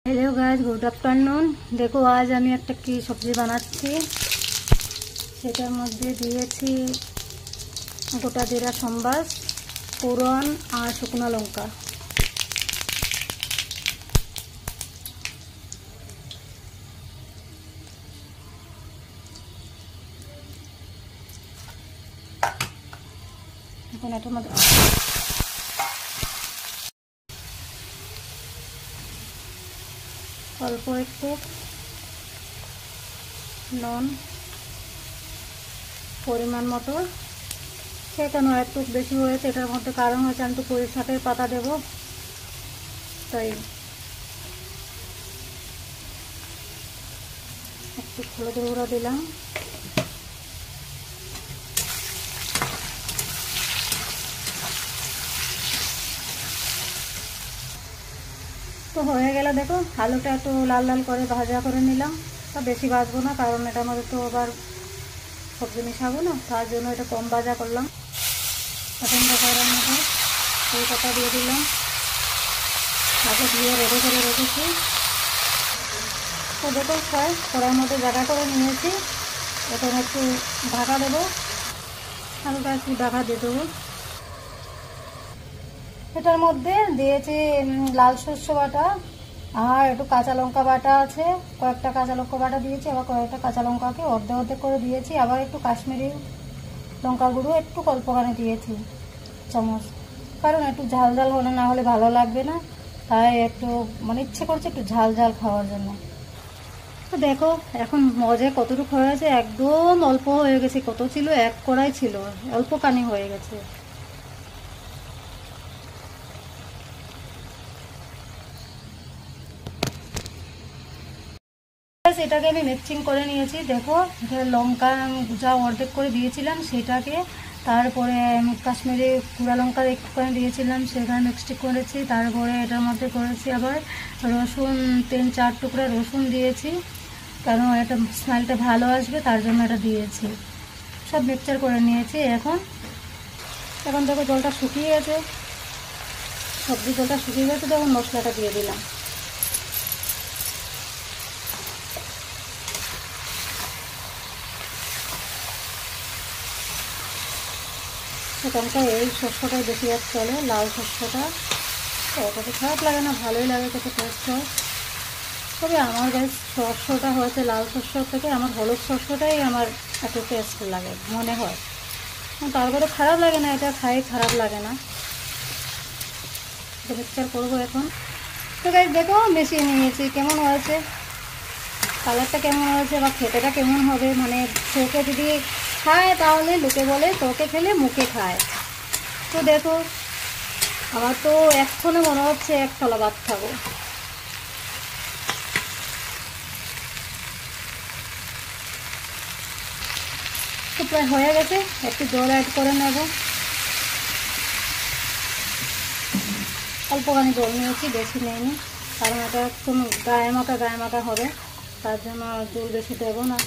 Hello guys, good afternoon. देखो आज আমি একটা কি সবজি বানাচ্ছি। সেটার মধ্যে দিয়েছি গোটা জিরা, সম্বাস, ফোড়ন আর শুকনো লঙ্কা। এখন এটার মধ্যে অল্প একটু নুন, পরিমাণ মতো। সেখানে একটু বেশি হয়েছে, এটার মধ্যে কারণ হচ্ছে আমি তো পুঁই শাকের পাতা দেব, তাই একটু হলুদ গুঁড়ো দিলাম। তো হয়ে গেল। দেখো আলুটা একটু লাল লাল করে ভাজা করে নিলাম। তা বেশি ভাজবো না, কারণ এটার মধ্যে তো আবার সবজি মিশাবো না, তার জন্য এটা কম ভাজা করলাম। এখন করার মতো এই পাতা দিয়ে দিলাম, আগে দিয়ে রেডি করে রেখেছি। তো দেখো প্রায় কড়ার মধ্যে জায়গা করে নিয়েছি। এখন একটু ঢাকা দেবো, হালকা একটু ঢাকা দিয়ে দেবো। এটার মধ্যে দিয়েছি লাল সর্ষ বাটা আর একটু কাঁচা লঙ্কা বাটা আছে, কয়েকটা কাঁচা লঙ্কা বাটা দিয়েছি, আবার কয়েকটা কাঁচা লঙ্কাকে অর্ধেক অর্ধেক করে দিয়েছি। আবার একটু কাশ্মীরি লঙ্কা গুঁড়ো একটু অল্পখানে দিয়েছি চামচ, কারণ একটু ঝাল ঝাল হলে না হলে ভালো লাগবে না, তাই একটু মানে ইচ্ছে করছে একটু ঝাল ঝাল খাওয়ার জন্য। তো দেখো এখন মজা কতটুকু হয়েছে, একদম অল্প হয়ে গেছে। কত ছিল, এক কড়াই ছিল, অল্প পানি হয়ে গেছে। এটাকে আমি মিক্সিং করে নিয়েছি। দেখো লঙ্কা যা অর্ধেক করে দিয়েছিলাম সেটাকে, তারপরে কাশ্মীরি গুঁড়া লঙ্কা একটুখানি দিয়েছিলাম, সেখানে মিক্সড করেছি। তারপরে এটার মধ্যে করেছি আবার রসুন, 3-4 টুকরা রসুন দিয়েছি, কারণ এটা স্মেলটা ভালো আসবে, তার জন্য এটা দিয়েছি। সব মিক্সচার করে নিয়েছি। এখন দেখো জলটা শুকিয়ে গেছে, সবজি জলটা শুকিয়ে গেছে। তখন মশলাটা দিয়ে দিলাম। এখানকার এই শস্যটাই বেশি আর চলে, লাল শস্যটা। অতটা খারাপ লাগে না, ভালোই লাগে, কত টেস্ট হয়। তবে আমার বেশ শস্যটা হয়েছে লাল শস্যর থেকে আমার হলুদ শস্যটাই আমার এত টেস্ট লাগে মনে হয়। তারপরে খারাপ লাগে না, এটা খাই খারাপ লাগে না। মিক্সচার করবো এখন। তো গাইস দেখো মিশিয়ে নিয়েছি, কেমন হয়েছে, কালারটা কেমন হয়েছে বা খেতেটা কেমন হবে। মানে চোখে যদি খায় তাহলে লোকে বলে চোখে খেলে মুখে খায়। তো দেখো আমার তো এক্ষণে মনে হচ্ছে এক থালা ভাত খাবো। তো প্রায় হয়ে গেছে, একটু জল অ্যাড করে নেব। অল্পখানি জল নিয়েছি, বেশি নেইনি, কারণ এটা একটু গায়ে মাখা হবে, তার জন্য জল বেশি দেবো না।